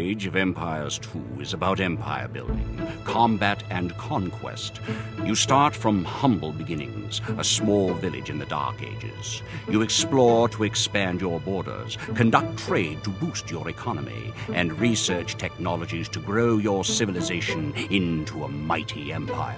Age of Empires 2 is about empire building, combat, and conquest. You start from humble beginnings, a small village in the Dark Ages. You explore to expand your borders, conduct trade to boost your economy, and research technologies to grow your civilization into a mighty empire.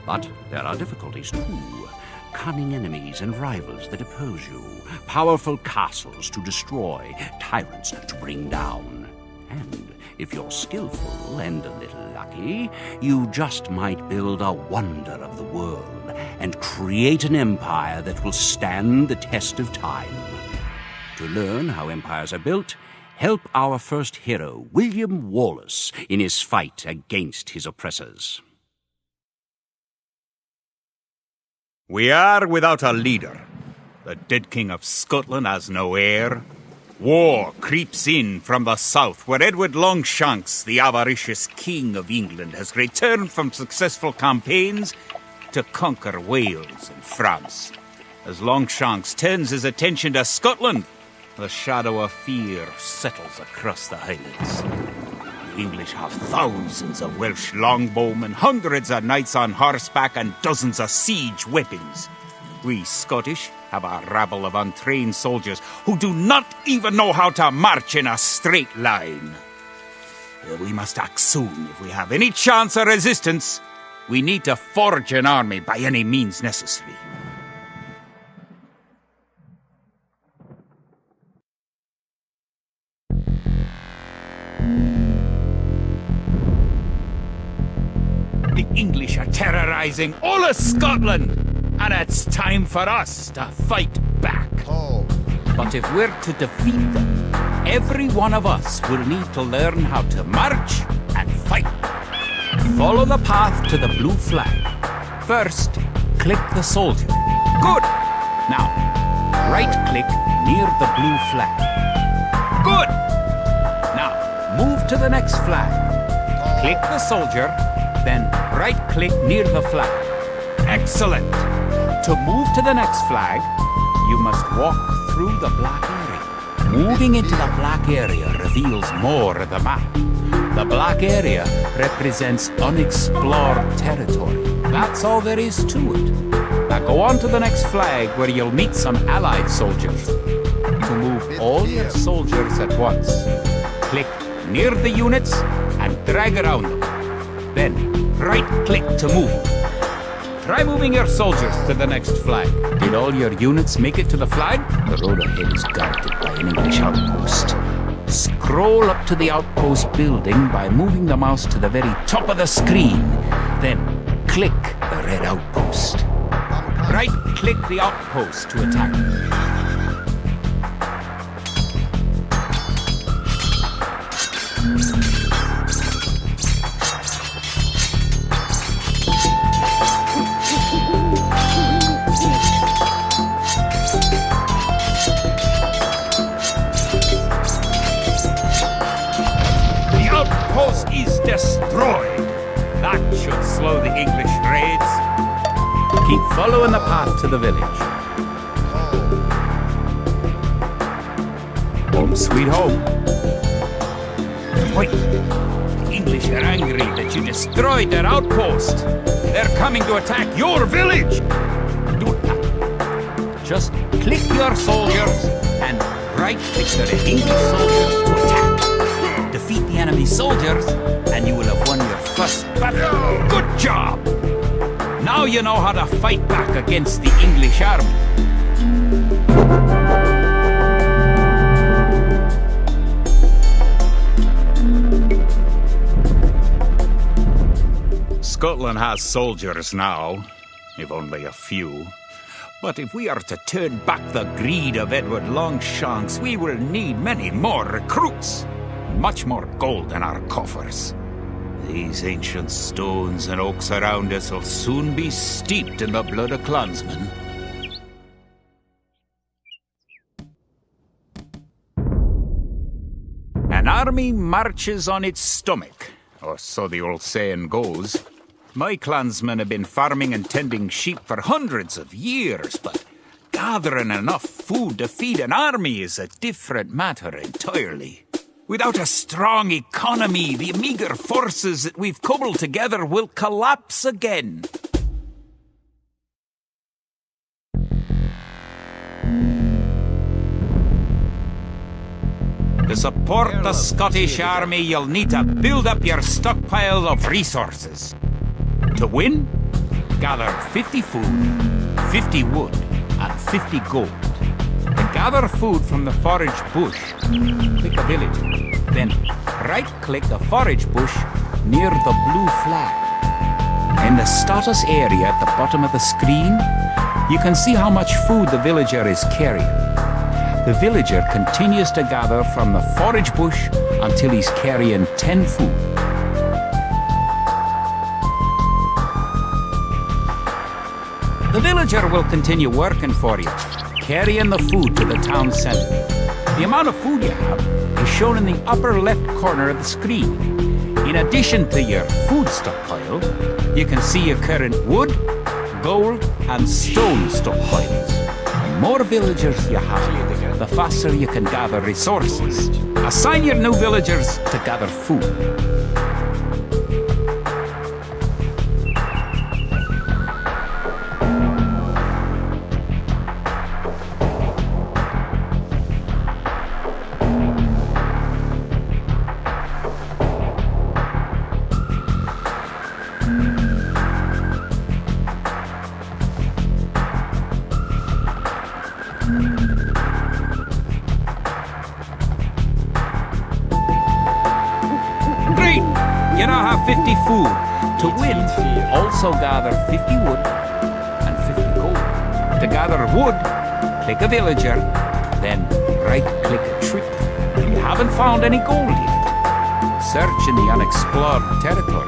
But there are difficulties too. Cunning enemies and rivals that oppose you, powerful castles to destroy, tyrants to bring down. And if you're skillful and a little lucky, you just might build a wonder of the world and create an empire that will stand the test of time. To learn how empires are built, help our first hero, William Wallace, in his fight against his oppressors. We are without a leader. The dead King of Scotland has no heir. War creeps in from the south, where Edward Longshanks, the avaricious King of England, has returned from successful campaigns to conquer Wales and France. As Longshanks turns his attention to Scotland, the shadow of fear settles across the Highlands. The English have thousands of Welsh longbowmen, hundreds of knights on horseback, and dozens of siege weapons. We Scottish have a rabble of untrained soldiers who do not even know how to march in a straight line. We must act soon if we have any chance of resistance. We need to forge an army by any means necessary. The English are terrorizing all of Scotland, and it's time for us to fight back. But if we're to defeat them, every one of us will need to learn how to march and fight. Follow the path to the blue flag. First, click the soldier. Good! Now, right-click near the blue flag. Good! Now, move to the next flag. Click the soldier, then right-click near the flag. Excellent! To move to the next flag, you must walk through the black area. Moving into the black area reveals more of the map. The black area represents unexplored territory. That's all there is to it. Now go on to the next flag where you'll meet some allied soldiers. To move all your soldiers at once, click near the units and drag around them. Then right-click to move. Try moving your soldiers to the next flag. Did all your units make it to the flag? The road ahead is guarded by an English outpost. Scroll up to the outpost building by moving the mouse to the very top of the screen. Then click the red outpost. Right-click the outpost to attack. Is destroyed. That should slow the English raids. Keep following the path to the village. Home sweet home. Wait, the English are angry that you destroyed their outpost. They're coming to attack your village. Do that. Just click your soldiers and right-click the English soldiers to attack. Defeat the enemy soldiers, and you will have won your first battle. Good job! Now you know how to fight back against the English army. Scotland has soldiers now, if only a few. But if we are to turn back the greed of Edward Longshanks, we will need many more recruits. Much more gold in our coffers. These ancient stones and oaks around us will soon be steeped in the blood of clansmen. An army marches on its stomach, or so the old saying goes. My clansmen have been farming and tending sheep for hundreds of years, but gathering enough food to feed an army is a different matter entirely. Without a strong economy, the meager forces that we've cobbled together will collapse again. To support the Scottish army, you'll need to build up your stockpile of resources. To win, gather 50 food, 50 wood, and 50 gold. To gather food from the forage bush, click a village. Then right-click the forage bush near the blue flag. In the status area at the bottom of the screen, you can see how much food the villager is carrying. The villager continues to gather from the forage bush until he's carrying 10 food. The villager will continue working for you, carrying the food to the town centre. The amount of food you have is shown in the upper left corner of the screen. In addition to your food stockpile, you can see your current wood, gold, and stone stockpiles. The more villagers you have, the faster you can gather resources. Assign your new villagers to gather food. You now have 50 food. To win, also gather 50 wood and 50 gold. To gather wood, click a villager, then right-click a tree. You haven't found any gold yet. Search in the unexplored territory.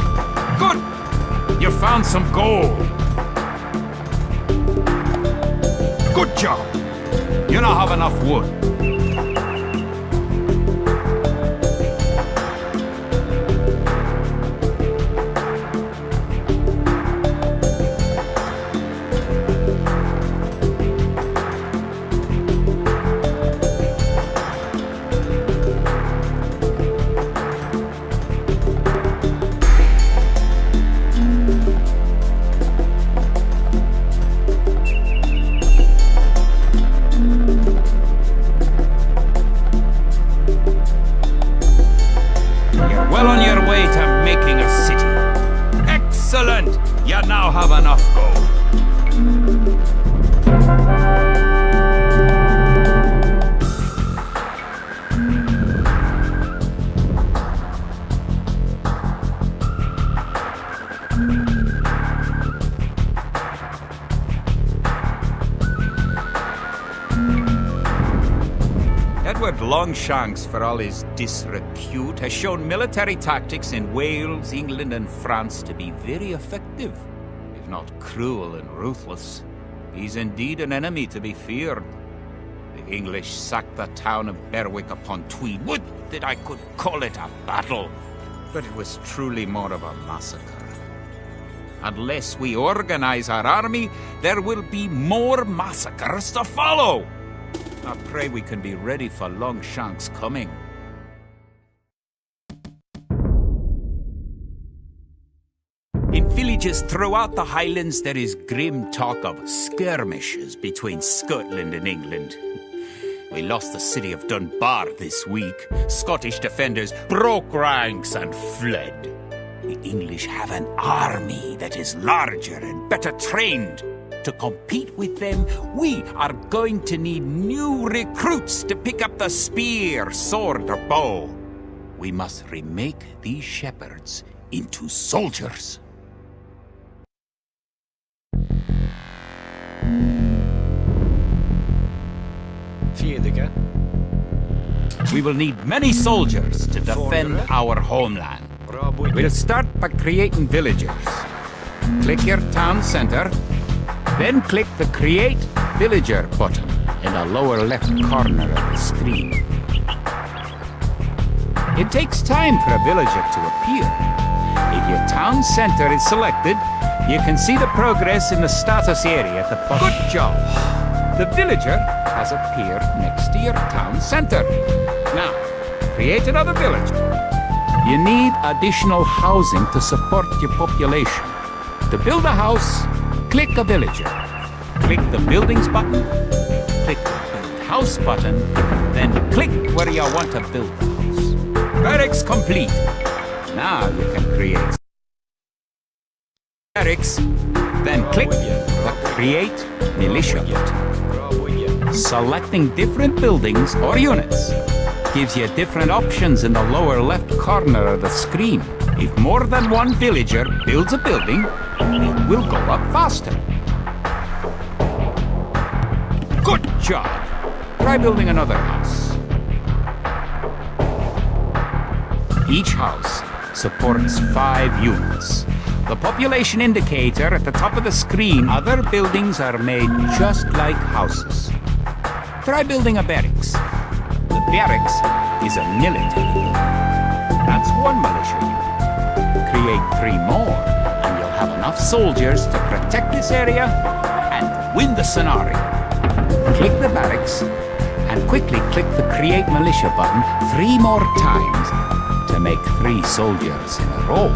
Good! You found some gold. Good job. You now have enough wood. Well on your way to making a city. Excellent! You now have enough gold. Edward Longshanks, for all his disrepute, has shown military tactics in Wales, England and France to be very effective, if not cruel and ruthless. He's indeed an enemy to be feared. The English sacked the town of Berwick upon Tweed. Would that I could call it a battle, but it was truly more of a massacre. Unless we organize our army, there will be more massacres to follow. I pray we can be ready for Longshanks' coming. In villages throughout the Highlands, there is grim talk of skirmishes between Scotland and England. We lost the city of Dunbar this week. Scottish defenders broke ranks and fled. The English have an army that is larger and better trained. To compete with them, we are going to need new recruits to pick up the spear, sword, or bow. We must remake these shepherds into soldiers. We will need many soldiers to defend our homeland. We'll start by creating villagers. Click your town center. Then click the Create Villager button in the lower left corner of the screen. It takes time for a villager to appear. If your town center is selected, you can see the progress in the status area at the bottom. Good job! The villager has appeared next to your town center. Now, create another village. You need additional housing to support your population. To build a house, click a villager. Click the buildings button, click the build house button, then click where you want to build the house. Barracks complete. Now you can create barracks, then click the Create Militia button. Selecting different buildings or units gives you different options in the lower left corner of the screen. If more than one villager builds a building, it will go up faster. Good job! Try building another house. Each house supports 5 units. The population indicator at the top of the screen, other buildings are made just like houses. Try building a barracks. The barracks is a military unit. That's 1 militia unit. Create 3 more, and you'll have enough soldiers to protect this area and win the scenario. Click the barracks, and quickly click the Create Militia button 3 more times to make 3 soldiers in a row.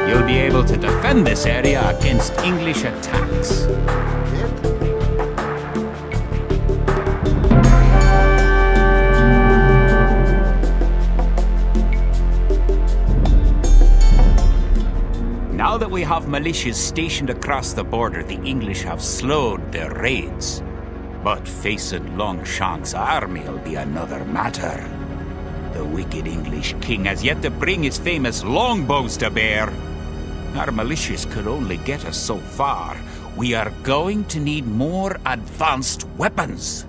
You'll be able to defend this area against English attacks. Now that we have militias stationed across the border, the English have slowed their raids. But facing Longshank's army will be another matter. The wicked English king has yet to bring his famous longbows to bear. Our militias could only get us so far. We are going to need more advanced weapons.